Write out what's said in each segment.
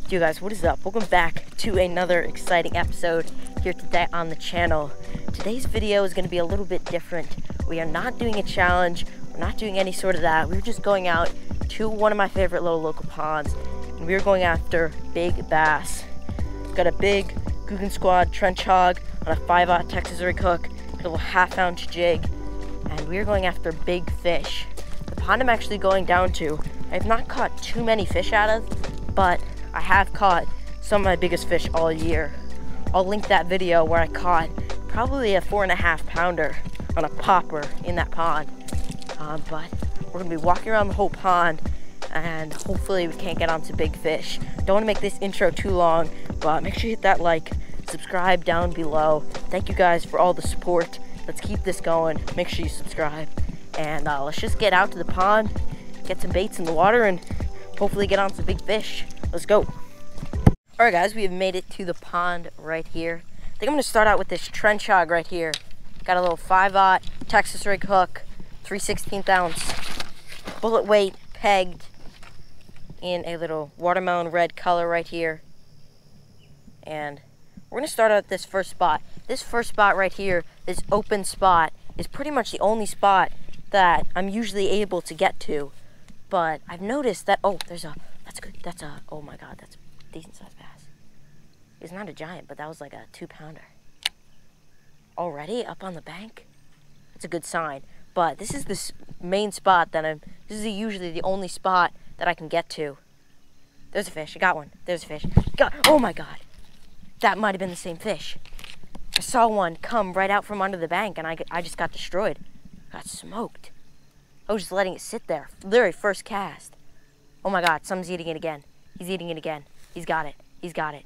You guys, what is up? Welcome back to another exciting episode here today on the channel. Today's video is going to be a little bit different. We are not doing a challenge. We're not doing any sort of that. We're just going out to one of my favorite little local ponds, and we're going after big bass. Got a big Googan Squad trench hog on a 5/0 Texas rig hook, a little 1/2 ounce jig, and we're going after big fish. The pond I'm actually going down to, I have not caught too many fish out of, but I have caught some of my biggest fish all year. I'll link that video where I caught probably a 4.5 pounder on a popper in that pond. But we're gonna be walking around the whole pond, and hopefully we can't get onto big fish. Don't want to make this intro too long, but make sure you hit that like, subscribe down below. Thank you guys for all the support. Let's keep this going. Make sure you subscribe, and let's just get out to the pond, get some baits in the water, and hopefully get on some big fish. Let's go. Alright guys, we have made it to the pond right here. I think I'm going to start out with this trench hog right here. Got a little 5/0 Texas rig hook, 3/16 ounce, bullet weight pegged in a little watermelon red color right here. And we're going to start out at this first spot. This first spot right here, this open spot, is pretty much the only spot that I'm usually able to get to. But I've noticed that, oh, that's good. Oh my God, that's a decent sized bass. It's not a giant, but that was like a 2-pounder. Already up on the bank? That's a good sign. But this is this main spot that this is usually the only spot that I can get to. There's a fish, I got one. There's a fish. Oh my God. That might have been the same fish. I saw one come right out from under the bank, and I just got destroyed. Got smoked. I was just letting it sit there. Literally first cast. Oh my God, someone's eating it again. He's eating it again. He's got it. He's got it.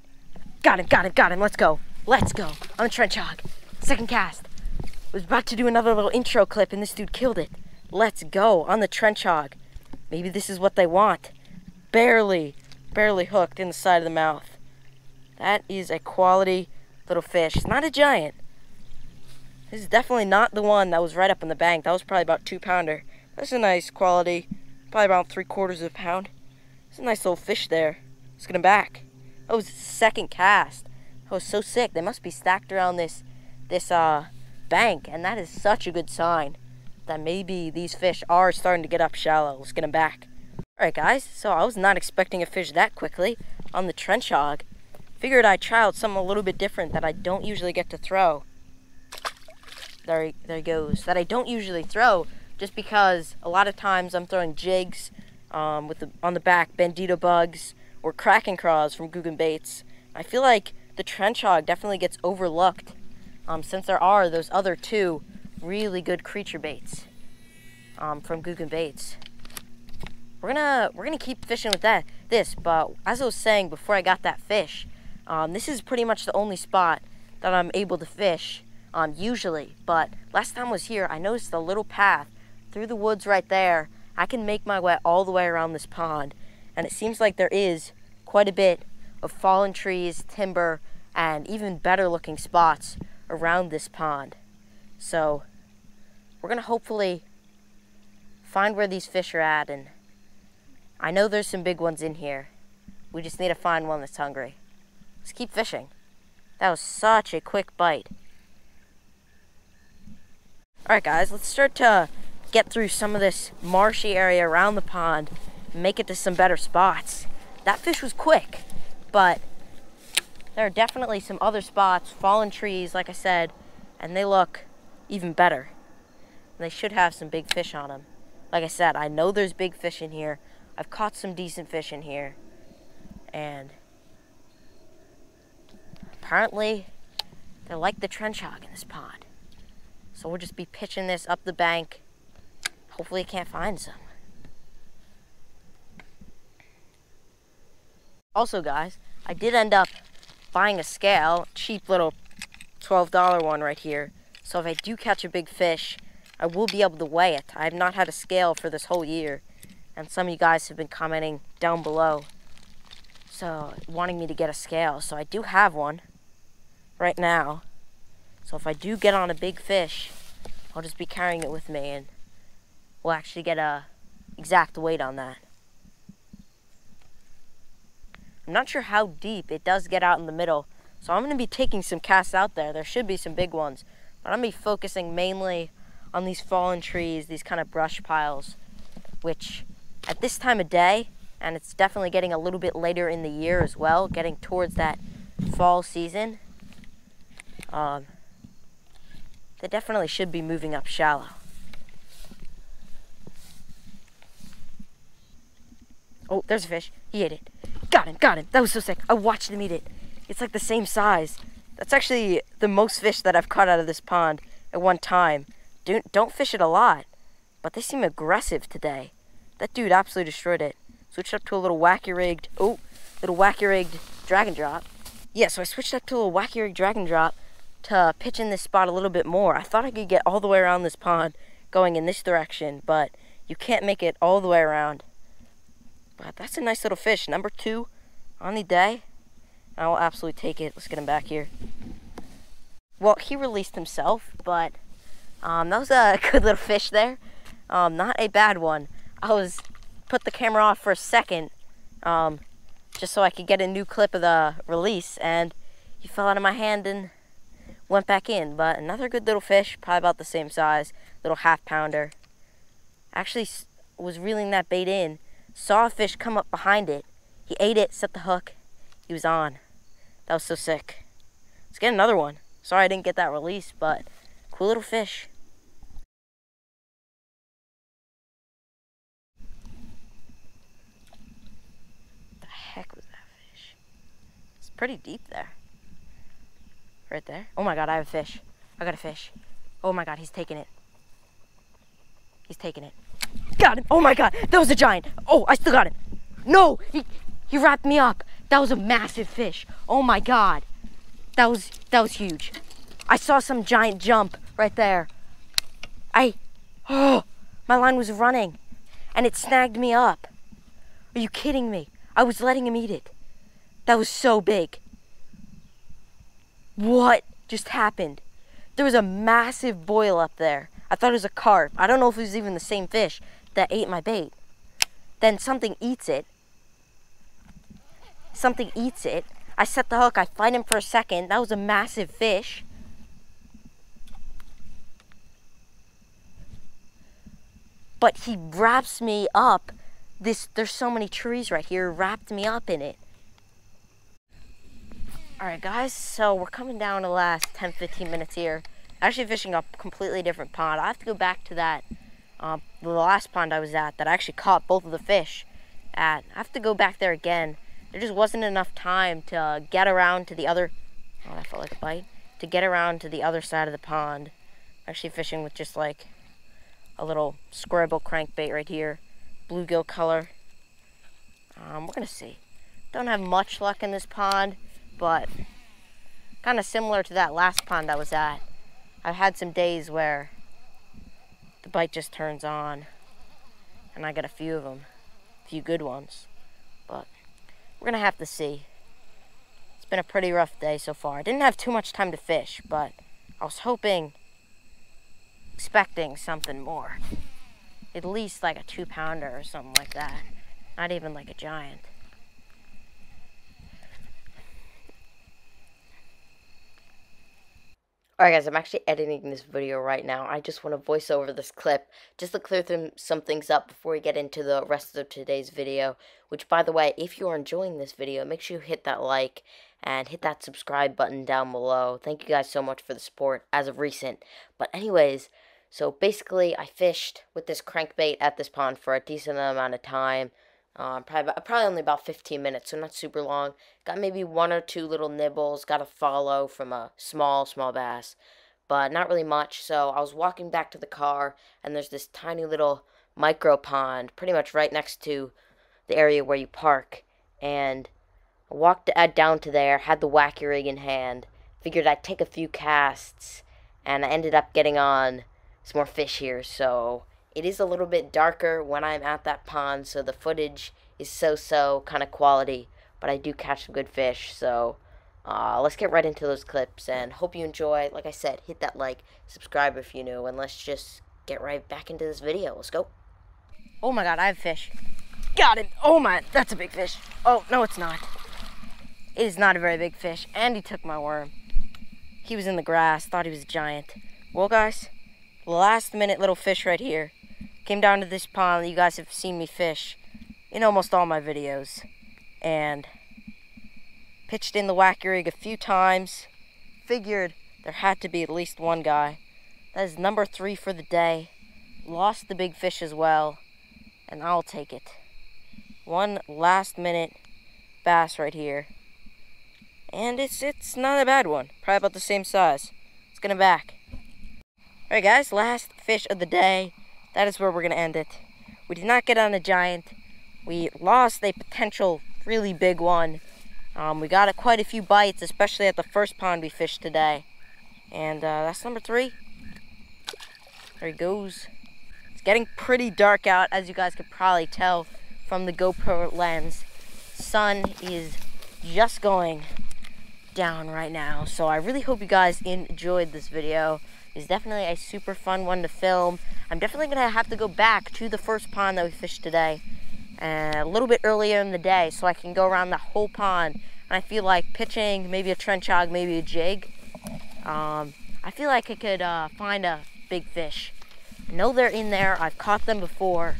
Got him. Let's go. Let's go. On the trench hog. Second cast. I was about to do another little intro clip, and this dude killed it. Let's go. On the trench hog. Maybe this is what they want. Barely hooked in the side of the mouth. That is a quality little fish. It's not a giant. This is definitely not the one that was right up on the bank. That was probably about 2-pounder. That's a nice quality, probably about 3/4 pound. It's a nice little fish there. Let's get him back. That was the second cast. That was so sick. They must be stacked around this bank, and that is such a good sign that maybe these fish are starting to get up shallow. Let's get him back. All right, guys. So I was not expecting a fish that quickly on the trench hog. Figured I'd try out something a little bit different that I don't usually get to throw. There he goes. That I don't usually throw. Just because a lot of times I'm throwing jigs on the back, bandito bugs, or Kraken craws from Googan baits. I feel like the trench hog definitely gets overlooked since there are those other two really good creature baits from Googan baits. We're gonna keep fishing with this, but as I was saying before I got that fish, this is pretty much the only spot that I'm able to fish usually. But last time I was here, I noticed a little path through the woods right there. I can make my way all the way around this pond, and it seems like there is quite a bit of fallen trees, timber, and even better looking spots around this pond. So we're gonna hopefully find where these fish are at, and I know there's some big ones in here. We just need to find one that's hungry. Let's keep fishing. That was such a quick bite. Alright guys, let's start to get through some of this marshy area around the pond and make it to some better spots. That fish was quick, but there are definitely some other spots, fallen trees, like I said, and they look even better. They should have some big fish on them. Like I said, I know there's big fish in here. I've caught some decent fish in here, and apparently they're like the trench hog in this pond. So we'll just be pitching this up the bank. Hopefully I can't find some. Also guys, I did end up buying a scale, cheap little $12 one right here. So if I do catch a big fish, I will be able to weigh it. I have not had a scale for this whole year, and some of you guys have been commenting down below, so wanting me to get a scale. So I do have one right now. So if I do get on a big fish, I'll just be carrying it with me, and we'll actually get a exact weight on that. I'm not sure how deep it does get out in the middle, so I'm going to be taking some casts out there. There should be some big ones, but I'm going to be focusing mainly on these fallen trees, these kind of brush piles, which at this time of day, and it's definitely getting a little bit later in the year as well, getting towards that fall season, they definitely should be moving up shallow. Oh, there's a fish. He ate it. Got him. That was so sick. I watched him eat it. It's like the same size. That's actually the most fish that I've caught out of this pond at one time. Don't fish it a lot, but they seem aggressive today. That dude absolutely destroyed it. Switched up to a little wacky-rigged dragon drop. Yeah, so I switched up to a little wacky-rigged dragon drop to pitch in this spot a little bit more. I thought I could get all the way around this pond going in this direction, but you can't make it all the way around. But that's a nice little fish. Number 2 on the day. I will absolutely take it. Let's get him back here. Well, he released himself, but that was a good little fish there. Not a bad one. I put the camera off for a second, just so I could get a new clip of the release, and he fell out of my hand and went back in. But another good little fish, probably about the same size, little half-pounder. Actually was reeling that bait in, saw a fish come up behind it. He ate it, set the hook. He was on. That was so sick. Let's get another one. Sorry I didn't get that release, but cool little fish. The heck was that fish? It's pretty deep there. Right there. Oh my god, I have a fish. I got a fish. Oh my god, he's taking it. He's taking it. Got him. Oh my god, that was a giant. Oh, I still got him. No, he wrapped me up. That was a massive fish. Oh my god. That was huge. I saw some giant jump right there. My line was running and it snagged me up. Are you kidding me? I was letting him eat it. That was so big. What just happened? There was a massive boil up there. I thought it was a carp. I don't know if it was even the same fish that ate my bait. Then something eats it. I set the hook. I fight him for a second. That was a massive fish. But he wraps me up. There's so many trees right here. Wrapped me up in it. Alright guys, so we're coming down to the last 10-15 minutes here. Actually fishing a completely different pond. I have to go back to that, the last pond I was at that I actually caught both of the fish at. I have to go back there again. There just wasn't enough time to get around to the other, oh that felt like a bite, to get around to the other side of the pond. Actually fishing with just like a little squirrel crankbait right here, bluegill color. We're gonna see. Don't have much luck in this pond, but kind of similar to that last pond I was at. I've had some days where the bite just turns on and I got a few of them, a few good ones, but we're gonna have to see. It's been a pretty rough day so far. I didn't have too much time to fish, but I was expecting something more. At least like a 2-pounder or something like that. Not even like a giant. Alright guys, I'm actually editing this video right now. I just want to voice over this clip just to clear some things up before we get into the rest of today's video. Which, by the way, if you are enjoying this video, make sure you hit that like and hit that subscribe button down below. Thank you guys so much for the support as of recent. But anyways, so basically I fished with this crankbait at this pond for a decent amount of time. Probably only about 15 minutes, so not super long. Got maybe 1 or 2 little nibbles, got a follow from a small bass, but not really much. So I was walking back to the car, and there's this tiny little micro pond pretty much right next to the area where you park, and I walked down to there, had the wacky rig in hand, figured I'd take a few casts, and I ended up getting on some more fish here. So it is a little bit darker when I'm at that pond, so the footage is so kind of quality, but I do catch some good fish. So let's get right into those clips, and hope you enjoy. Like I said, hit that like, subscribe if you're new, and let's just get right back into this video. Let's go. Oh my god, I have fish. Got it. Oh my, that's a big fish. Oh, no it's not. It is not a very big fish, and he took my worm. He was in the grass, thought he was a giant. Well, guys, last minute little fish right here. Came down to this pond that you guys have seen me fish in almost all my videos. And pitched in the wacky rig a few times. Figured there had to be at least one guy. That is number 3 for the day. Lost the big fish as well. And I'll take it. One last minute bass right here. And it's not a bad one. Probably about the same size. Let's get him back. Alright guys, last fish of the day. That is where we're going to end it. We did not get on a giant. We lost a potential really big one. We got quite a few bites, especially at the first pond we fished today. And that's number 3. There he goes. It's getting pretty dark out, as you guys could probably tell from the GoPro lens. Sun is just going down right now, so I really hope you guys enjoyed this video. It's definitely a super fun one to film. I'm definitely gonna have to go back to the first pond that we fished today a little bit earlier in the day so I can go around the whole pond. And I feel like pitching maybe a trench hog, maybe a jig. I feel like I could find a big fish. I know they're in there, I've caught them before,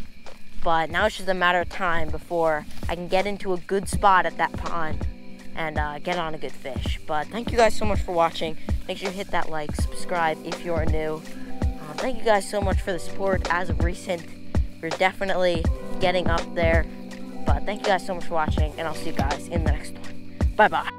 but now it's just a matter of time before I can get into a good spot at that pond and get on a good fish. But thank you guys so much for watching. Make sure you hit that like, subscribe if you're new. Thank you guys so much for the support as of recent. We're definitely getting up there. But thank you guys so much for watching, and I'll see you guys in the next one. Bye-bye.